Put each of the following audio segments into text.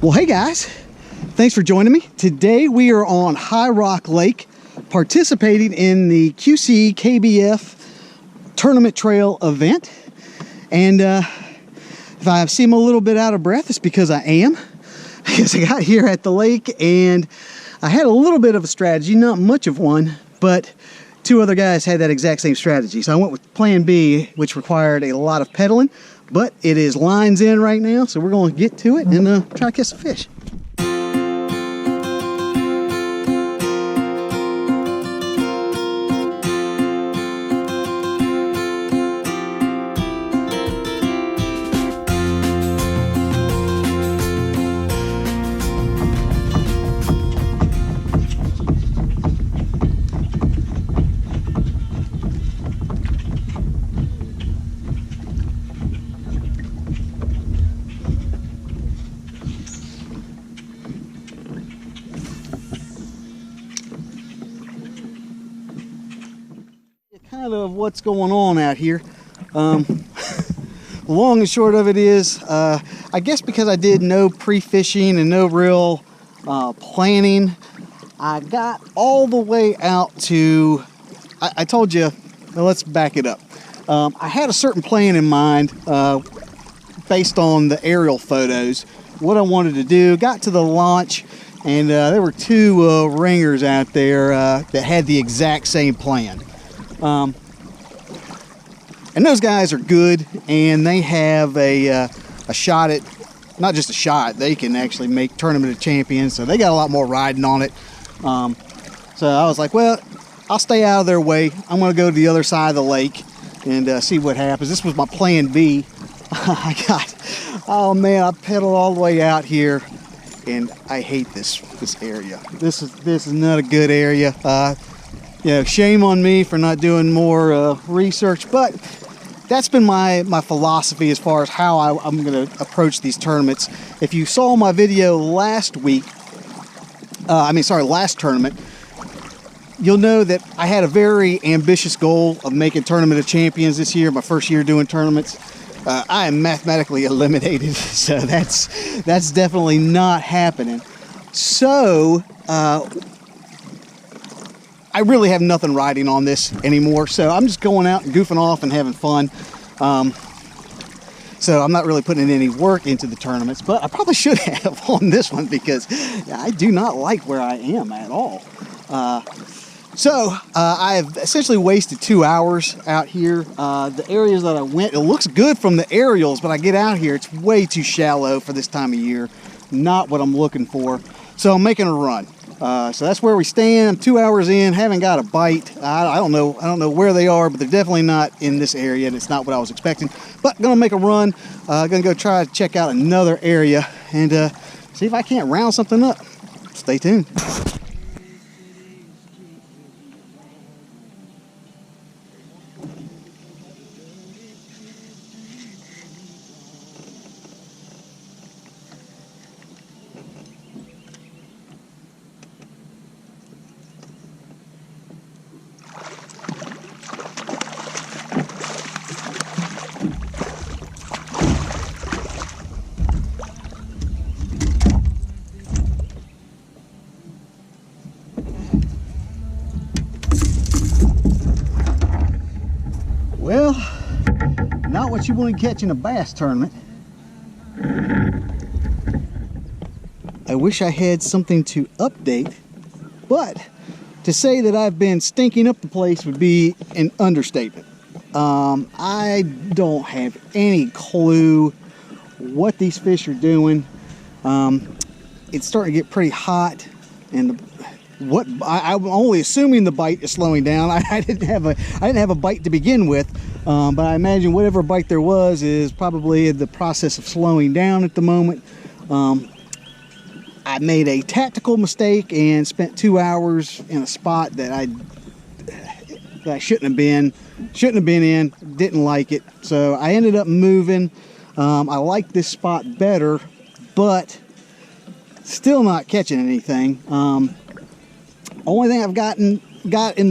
Well, hey guys, thanks for joining me. Today we are on High Rock Lake participating in the QCKBF tournament trail event. And if I seem a little bit out of breath, it's because I am. Because I got here at the lake and I had a little bit of a strategy, not much of one, but two other guys had that exact same strategy. So I went with plan B, which required a lot of pedaling, but it is lines in right now. So we're going to get to it and try to catch some fish. Kind of what's going on out here. Long and short of it is, I guess because I did no pre-fishing and no real planning, I got all the way out to, I told you, well, let's back it up. I had a certain plan in mind based on the aerial photos, what I wanted to do. Got to the launch and there were two ringers out there that had the exact same plan. And those guys are good, and they have a shot at, not just a shot, they can actually make Tournament of Champions, so they got a lot more riding on it. So I was like, well, I'll stay out of their way. I'm going to go to the other side of the lake and see what happens. This was my plan B. Oh man, I pedaled all the way out here, and I hate this area. This is not a good area. You know, shame on me for not doing more research, but that's been my philosophy as far as how I'm going to approach these tournaments. If you saw my video last week, last tournament, you'll know that I had a very ambitious goal of making Tournament of Champions this year, my first year doing tournaments. I am mathematically eliminated, so that's definitely not happening. So, I really have nothing riding on this anymore, so I'm just going out and goofing off and having fun. So I'm not really putting any work into the tournaments, but I probably should have on this one because I do not like where I am at all. I've essentially wasted 2 hours out here. The areas that I went, it looks good from the aerials, but I get out here, it's way too shallow for this time of year. Not what I'm looking for. So I'm making a run. So that's where we stand. I'm 2 hours in, haven't got a bite. I don't know where they are, but they're definitely not in this area, and it's not what I was expecting. But gonna make a run. Gonna go try to check out another area and see if I can't round something up. Stay tuned. Well, not what you want to catch in a bass tournament. I wish I had something to update, but to say that I've been stinking up the place would be an understatement. I don't have any clue what these fish are doing. It's starting to get pretty hot, and I'm only assuming the bite is slowing down. I didn't have a bite to begin with, but I imagine whatever bite there was is probably in the process of slowing down at the moment. I made a tactical mistake and spent 2 hours in a spot that I shouldn't have been in. Didn't like it, so I ended up moving. I like this spot better, but still not catching anything. Only thing I've got in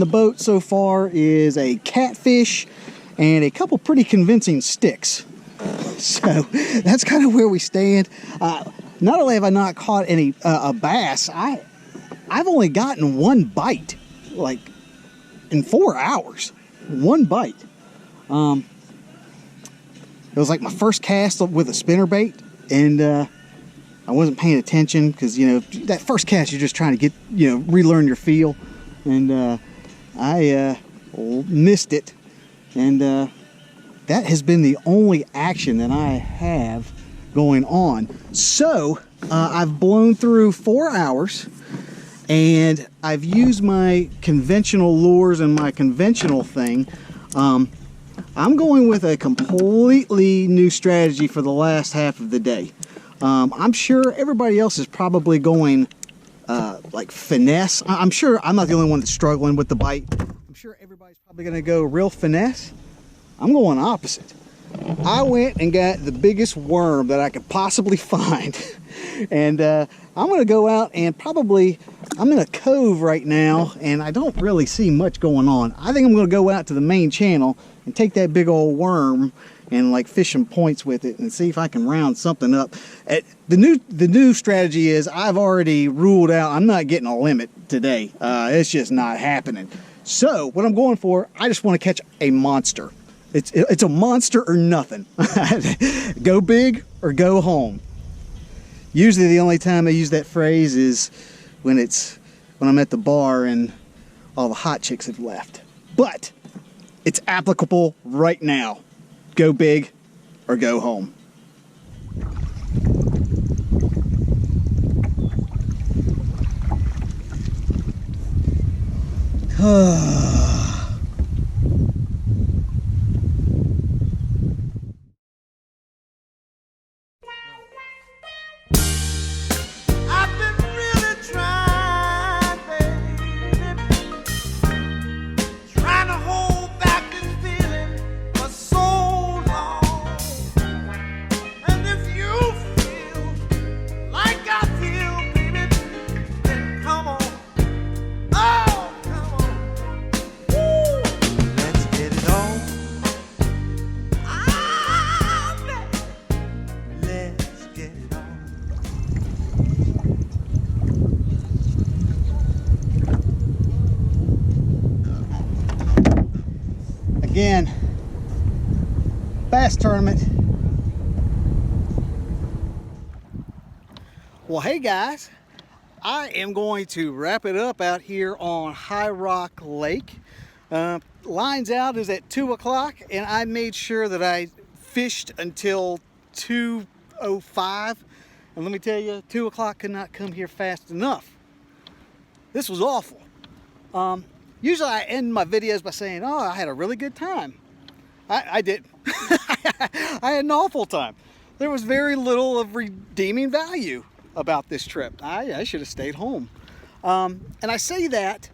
the boat so far is a catfish and a couple pretty convincing sticks. So that's kind of where we stand. not only have I not caught any a bass, I've only gotten one bite, like in 4 hours. One bite. It was like my first cast with a spinnerbait, and I wasn't paying attention because, you know, that first cast you're just trying to get, you know, relearn your feel, and I missed it, and that has been the only action that I have going on. So I've blown through 4 hours, and I've used my conventional lures and my conventional thing. I'm going with a completely new strategy for the last half of the day. I'm sure everybody else is probably going like finesse. I'm sure I'm not the only one that's struggling with the bite. I'm sure everybody's probably going to go real finesse. I'm going opposite. I went and got the biggest worm that I could possibly find. And I'm going to go out and probably, I'm in a cove right now, and I don't really see much going on. I think I'm going to go out to the main channel and take that big old worm and like fish some points with it and see if I can round something up. The new strategy is I've already ruled out, I'm not getting a limit today. It's just not happening. So what I'm going for, I just want to catch a monster. It's a monster or nothing. Go big or go home. Usually the only time I use that phrase is when I'm at the bar and all the hot chicks have left. But it's applicable right now. Go big or go home. Again, bass tournament. Well, hey guys, I am going to wrap it up out here on High Rock Lake. Lines out is at 2 o'clock, and I made sure that I fished until 2:05. And let me tell you, 2 o'clock could not come here fast enough. This was awful. Usually I end my videos by saying, oh, I had a really good time. I didn't. I had an awful time. There was very little of redeeming value about this trip. I should have stayed home. And I say that,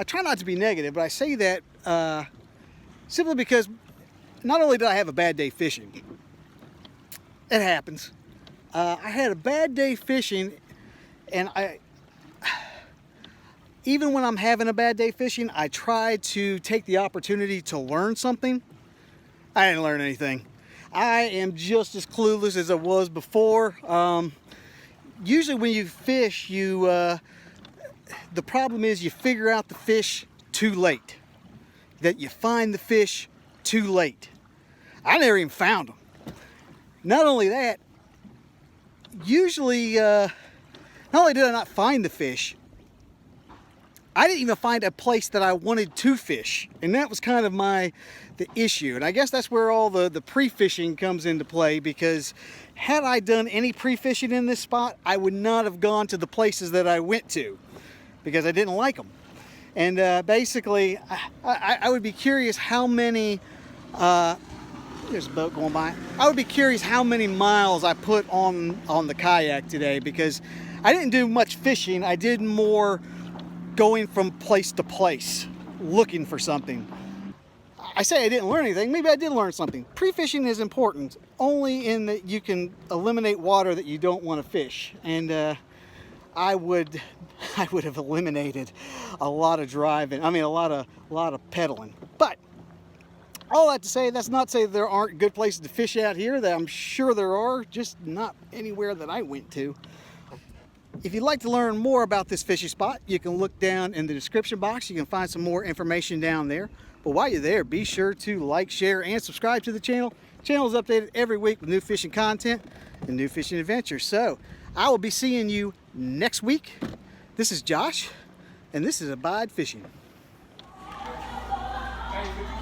I try not to be negative, but I say that simply because not only did I have a bad day fishing, it happens. I had a bad day fishing, and even when I'm having a bad day fishing, I try to take the opportunity to learn something. I didn't learn anything. I am just as clueless as I was before. Usually when you fish, the problem is you figure out the fish too late. That you find the fish too late. I never even found them. Not only that, usually, not only did I not find the fish, I didn't even find a place that I wanted to fish, and that was kind of the issue. And I guess that's where all the pre-fishing comes into play, because had I done any pre-fishing in this spot, I would not have gone to the places that I went to, because I didn't like them. And basically, I would be curious how many, there's a boat going by. I would be curious how many miles I put on the kayak today, because I didn't do much fishing. I did more going from place to place, looking for something. I say I didn't learn anything. Maybe I did learn something. Pre-fishing is important only in that you can eliminate water that you don't want to fish. And I would have eliminated a lot of driving. I mean, a lot of pedaling. But All that to say, that's not to say there aren't good places to fish out here. That I'm sure there are, just not anywhere that I went to. If you'd like to learn more about this fishing spot, you can look down in the description box. You can find some more information down there. But while you're there, be sure to like, share, and subscribe to the channel. The channel is updated every week with new fishing content and new fishing adventures. So I will be seeing you next week. This is Josh, and this is Abide Fishing. Hey,